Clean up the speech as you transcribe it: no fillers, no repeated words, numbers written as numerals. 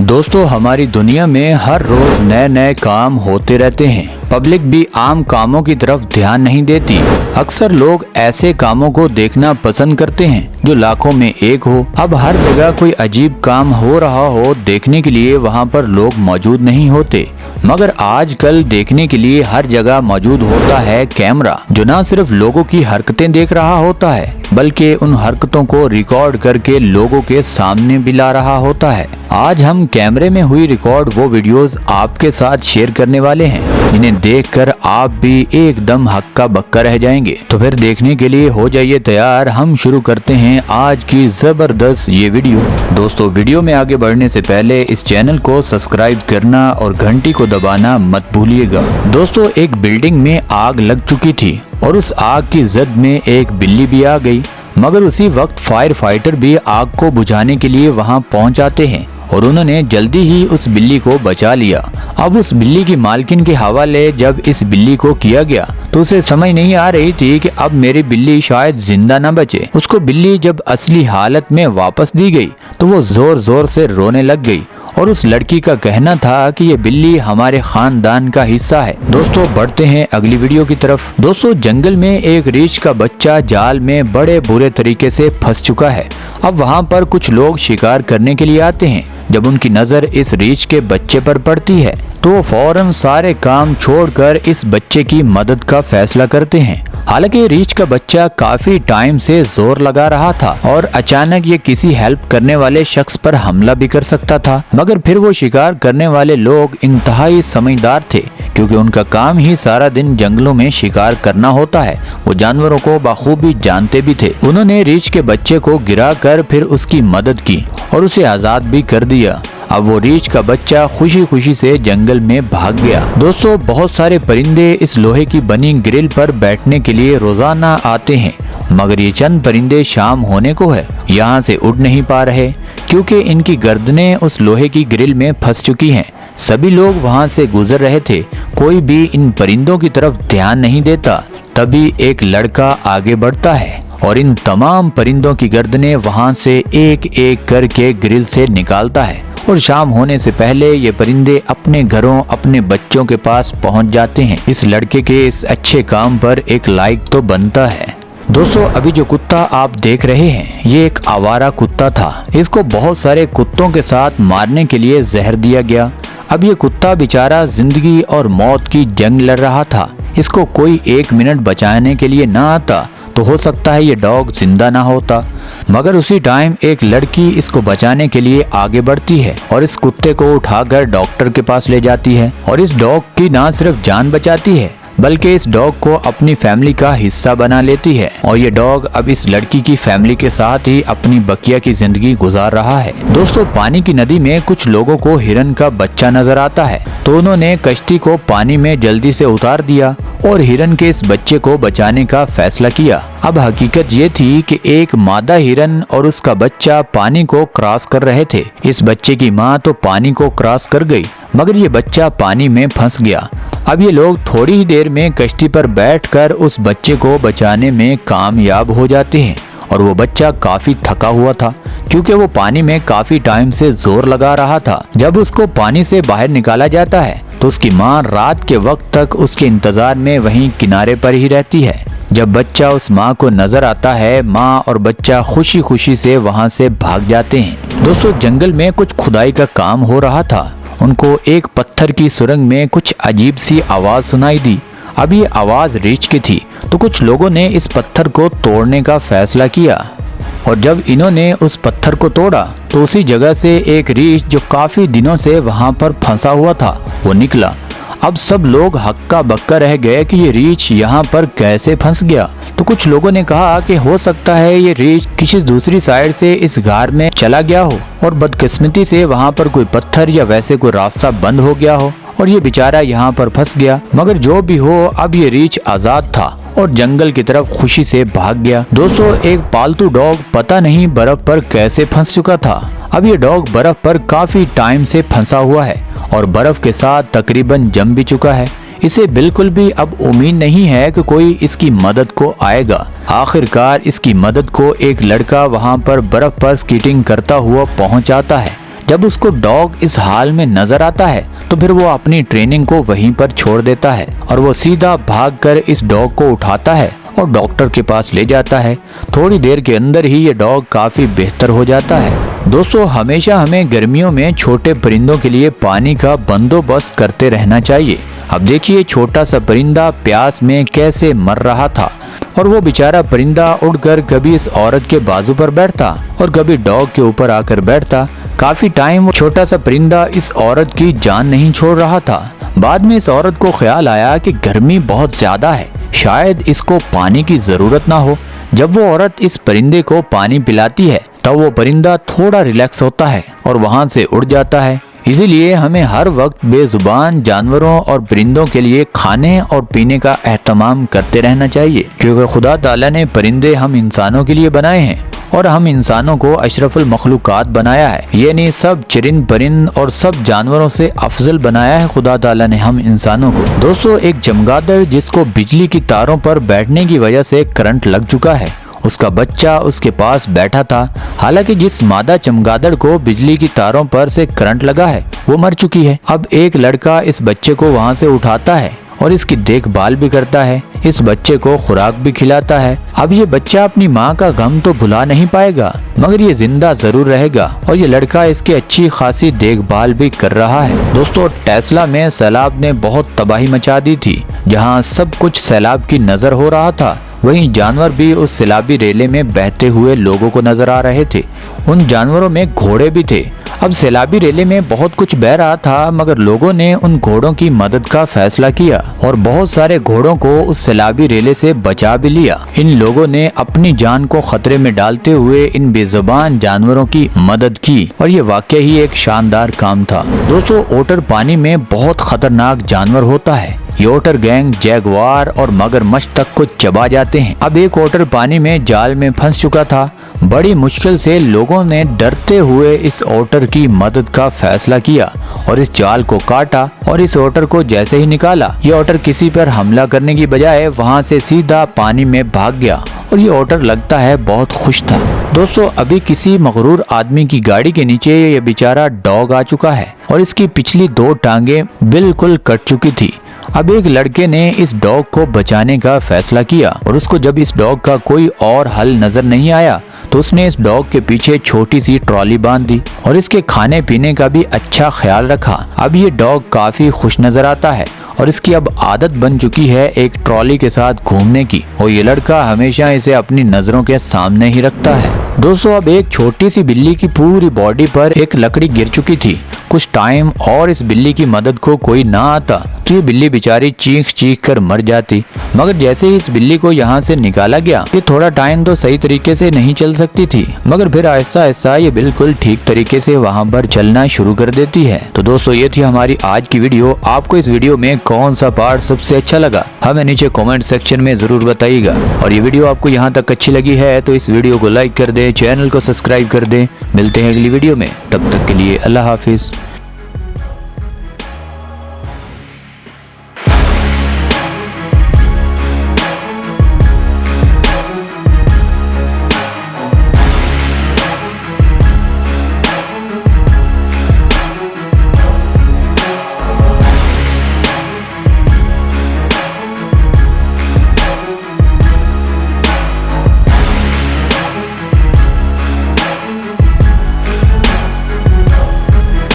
दोस्तों, हमारी दुनिया में हर रोज नए नए काम होते रहते हैं। पब्लिक भी आम कामों की तरफ ध्यान नहीं देती। अक्सर लोग ऐसे कामों को देखना पसंद करते हैं जो लाखों में एक हो। अब हर जगह कोई अजीब काम हो रहा हो, देखने के लिए वहाँ पर लोग मौजूद नहीं होते। मगर आजकल देखने के लिए हर जगह मौजूद होता है कैमरा, जो न सिर्फ लोगों की हरकतें देख रहा होता है बल्कि उन हरकतों को रिकॉर्ड करके लोगों के सामने भी ला रहा होता है। आज हम कैमरे में हुई रिकॉर्ड वो वीडियोस आपके साथ शेयर करने वाले हैं, जिन्हें देखकर आप भी एकदम हक्का बक्का रह जाएंगे। तो फिर देखने के लिए हो जाइए तैयार। हम शुरू करते हैं आज की जबरदस्त ये वीडियो। दोस्तों, वीडियो में आगे बढ़ने से पहले इस चैनल को सब्सक्राइब करना और घंटी को दबाना मत भूलिएगा। दोस्तों, एक बिल्डिंग में आग लग चुकी थी और उस आग की जद में एक बिल्ली भी आ गई। मगर उसी वक्त फायर फाइटर भी आग को बुझाने के लिए वहां पहुंच जाते हैं और उन्होंने जल्दी ही उस बिल्ली को बचा लिया। अब उस बिल्ली की मालकिन के हवाले जब इस बिल्ली को किया गया तो उसे समझ नहीं आ रही थी कि अब मेरी बिल्ली शायद जिंदा न बचे। उसको बिल्ली जब असली हालत में वापस दी गई तो वो जोर जोर से रोने लग गई और उस लड़की का कहना था कि ये बिल्ली हमारे खानदान का हिस्सा है। दोस्तों, बढ़ते हैं अगली वीडियो की तरफ। दोस्तों, जंगल में एक रीछ का बच्चा जाल में बड़े बुरे तरीके से फंस चुका है। अब वहाँ पर कुछ लोग शिकार करने के लिए आते हैं। जब उनकी नजर इस रीछ के बच्चे पर पड़ती है तो वो फौरन सारे काम छोड़कर इस बच्चे की मदद का फैसला करते हैं। हालांकि रीछ का बच्चा काफी टाइम से जोर लगा रहा था और अचानक ये किसी हेल्प करने वाले शख्स पर हमला भी कर सकता था। मगर फिर वो शिकार करने वाले लोग इंतहाई समझदार थे, क्योंकि उनका काम ही सारा दिन जंगलों में शिकार करना होता है। वो जानवरों को बखूबी जानते भी थे। उन्होंने रीछ के बच्चे को गिराकर फिर उसकी मदद की और उसे आजाद भी कर दिया। अब वो रीछ का बच्चा खुशी खुशी से जंगल में भाग गया। दोस्तों, बहुत सारे परिंदे इस लोहे की बनी ग्रिल पर बैठने के लिए रोजाना आते हैं, मगर ये चंद परिंदे शाम होने को है यहाँ से उड़ नहीं पा रहे, क्योंकि इनकी गर्दनें उस लोहे की ग्रिल में फंस चुकी हैं। सभी लोग वहाँ से गुजर रहे थे, कोई भी इन परिंदों की तरफ ध्यान नहीं देता। तभी एक लड़का आगे बढ़ता है और इन तमाम परिंदों की गर्दनें वहाँ से एक एक करके ग्रिल से निकालता है और शाम होने से पहले ये परिंदे अपने घरों, अपने बच्चों के पास पहुँच जाते हैं। इस लड़के के इस अच्छे काम पर एक लाइक तो बनता है। दोस्तों, अभी जो कुत्ता आप देख रहे हैं ये एक आवारा कुत्ता था। इसको बहुत सारे कुत्तों के साथ मारने के लिए जहर दिया गया। अब ये कुत्ता बेचारा जिंदगी और मौत की जंग लड़ रहा था। इसको कोई एक मिनट बचाने के लिए ना आता तो हो सकता है ये डॉग जिंदा ना होता। मगर उसी टाइम एक लड़की इसको बचाने के लिए आगे बढ़ती है और इस कुत्ते को उठाकर डॉक्टर के पास ले जाती है और इस डॉग की ना सिर्फ जान बचाती है बल्कि इस डॉग को अपनी फैमिली का हिस्सा बना लेती है। और ये डॉग अब इस लड़की की फैमिली के साथ ही अपनी बकिया की जिंदगी गुजार रहा है। दोस्तों, पानी की नदी में कुछ लोगों को हिरन का बच्चा नजर आता है तो उन्होंने कश्ती को पानी में जल्दी से उतार दिया और हिरन के इस बच्चे को बचाने का फैसला किया। अब हकीकत ये थी कि एक मादा हिरन और उसका बच्चा पानी को क्रॉस कर रहे थे। इस बच्चे की माँ तो पानी को क्रॉस कर गई, मगर ये बच्चा पानी में फंस गया। अब ये लोग थोड़ी ही देर में कश्ती पर बैठकर उस बच्चे को बचाने में कामयाब हो जाते हैं और वो बच्चा काफी थका हुआ था, क्योंकि वो पानी में काफी टाइम से जोर लगा रहा था। जब उसको पानी से बाहर निकाला जाता है तो उसकी माँ रात के वक्त तक उसके इंतजार में वहीं किनारे पर ही रहती है। जब बच्चा उस माँ को नजर आता है, माँ और बच्चा खुशी खुशी से वहाँ से भाग जाते हैं। दोस्तों, जंगल में कुछ खुदाई का काम हो रहा था। उनको एक पत्थर की सुरंग में कुछ अजीब सी आवाज सुनाई दी। अब ये आवाज रीछ की थी तो कुछ लोगों ने इस पत्थर को तोड़ने का फैसला किया और जब इन्होंने उस पत्थर को तोड़ा तो उसी जगह से एक रीछ जो काफी दिनों से वहां पर फंसा हुआ था वो निकला। अब सब लोग हक्का बक्का रह गए कि ये रीछ यहाँ पर कैसे फंस गया। तो कुछ लोगों ने कहा कि हो सकता है ये रीछ किसी दूसरी साइड से इस गार में चला गया हो और बदकिस्मती से वहाँ पर कोई पत्थर या वैसे कोई रास्ता बंद हो गया हो और ये बेचारा यहाँ पर फंस गया। मगर जो भी हो, अब ये रीछ आजाद था और जंगल की तरफ खुशी से भाग गया। दोस्तों, एक पालतू डॉग पता नहीं बर्फ पर कैसे फंस चुका था। अब ये डॉग बर्फ पर काफी टाइम से फंसा हुआ है और बर्फ के साथ तकरीबन जम भी चुका है। इसे बिल्कुल भी अब उम्मीद नहीं है कि कोई इसकी मदद को आएगा। आखिरकार इसकी मदद को एक लड़का वहां पर बर्फ पर स्केटिंग करता हुआ पहुंच आता है, जब उसको डॉग इस हाल में नजर आता है तो फिर वो अपनी ट्रेनिंग को वहीं पर छोड़ देता है और वो सीधा भागकर इस डॉग को उठाता है और डॉक्टर के पास ले जाता है। थोड़ी देर के अंदर ही ये डॉग काफी बेहतर हो जाता है। दोस्तों, हमेशा हमें गर्मियों में छोटे परिंदों के लिए पानी का बंदोबस्त करते रहना चाहिए। अब देखिए छोटा सा परिंदा प्यास में कैसे मर रहा था और वो बेचारा परिंदा उड़कर कभी इस औरत के बाजू पर बैठता और कभी डॉग के ऊपर आकर बैठता। काफी टाइम छोटा सा परिंदा इस औरत की जान नहीं छोड़ रहा था। बाद में इस औरत को ख्याल आया कि गर्मी बहुत ज्यादा है, शायद इसको पानी की जरूरत ना हो। जब वो औरत इस परिंदे को पानी पिलाती है तब वो परिंदा थोड़ा रिलैक्स होता है और वहां से उड़ जाता है। इसीलिए हमें हर वक्त बेजुबान जानवरों और परिंदों के लिए खाने और पीने का एहतमाम करते रहना चाहिए, क्योंकि खुदा ताला ने परिंदे हम इंसानों के लिए बनाए हैं और हम इंसानों को अशरफुल मखलूकात बनाया है। यानी सब चरिंद परिंद और सब जानवरों से अफजल बनाया है खुदा ताला ने हम इंसानों को। दोस्तों, एक चमगादड़ जिसको बिजली की तारों पर बैठने की वजह से करंट लग चुका है, उसका बच्चा उसके पास बैठा था। हालांकि जिस मादा चमगादड़ को बिजली की तारों पर से करंट लगा है वो मर चुकी है। अब एक लड़का इस बच्चे को वहां से उठाता है और इसकी देखभाल भी करता है, इस बच्चे को खुराक भी खिलाता है। अब ये बच्चा अपनी माँ का गम तो भुला नहीं पाएगा, मगर ये जिंदा जरूर रहेगा और ये लड़का इसकी अच्छी खासी देखभाल भी कर रहा है। दोस्तों, टेस्ला में सैलाब ने बहुत तबाही मचा दी थी। जहाँ सब कुछ सैलाब की नजर हो रहा था, वहीं जानवर भी उस सैलाबी रेले में बहते हुए लोगों को नजर आ रहे थे। उन जानवरों में घोड़े भी थे। अब सैलाबी रेले में बहुत कुछ बह रहा था, मगर लोगों ने उन घोड़ों की मदद का फैसला किया और बहुत सारे घोड़ों को उस सैलाबी रेले से बचा भी लिया। इन लोगों ने अपनी जान को खतरे में डालते हुए इन बेजुबान जानवरों की मदद की और ये वाकई ही एक शानदार काम था। दोस्तों, ओटर पानी में बहुत खतरनाक जानवर होता है। ये ओटर गैंग जैगवार और मगरमच्छ तक को चबा जाते हैं। अब एक ओटर पानी में जाल में फंस चुका था। बड़ी मुश्किल से लोगों ने डरते हुए इस ओटर की मदद का फैसला किया और इस जाल को काटा और इस ओटर को जैसे ही निकाला, ये ओटर किसी पर हमला करने की बजाय वहां से सीधा पानी में भाग गया और ये ओटर लगता है बहुत खुश था। दोस्तों, अभी किसी मगरूर आदमी की गाड़ी के नीचे ये बेचारा डॉग आ चुका है और इसकी पिछली 2 टांगे बिल्कुल कट चुकी थी। अब एक लड़के ने इस डॉग को बचाने का फैसला किया और उसको जब इस डॉग का कोई और हल नजर नहीं आया तो उसने इस डॉग के पीछे छोटी सी ट्रॉली बांध दी और इसके खाने पीने का भी अच्छा ख्याल रखा। अब ये डॉग काफी खुश नजर आता है और इसकी अब आदत बन चुकी है एक ट्रॉली के साथ घूमने की और ये लड़का हमेशा इसे अपनी नजरों के सामने ही रखता है। दोस्तों, अब एक छोटी सी बिल्ली की पूरी बॉडी पर एक लकड़ी गिर चुकी थी। कुछ टाइम और इस बिल्ली की मदद को कोई ना आता तो ये बिल्ली बेचारी चीख चीख कर मर जाती। मगर जैसे ही इस बिल्ली को यहाँ से निकाला गया, ये थोड़ा टाइम तो सही तरीके से नहीं चल सकती थी, मगर फिर आहिस्ता आहिस्ता ये बिल्कुल ठीक तरीके से वहाँ पर चलना शुरू कर देती है। तो दोस्तों, ये थी हमारी आज की वीडियो। आपको इस वीडियो में कौन सा पार्ट सबसे अच्छा लगा हमें नीचे कमेंट सेक्शन में जरूर बताइएगा। और ये वीडियो आपको यहाँ तक अच्छी लगी है तो इस वीडियो को लाइक कर दे, चैनल को सब्सक्राइब कर दे। मिलते हैं अगली वीडियो में, तब तक के लिए अल्लाह हाफिज।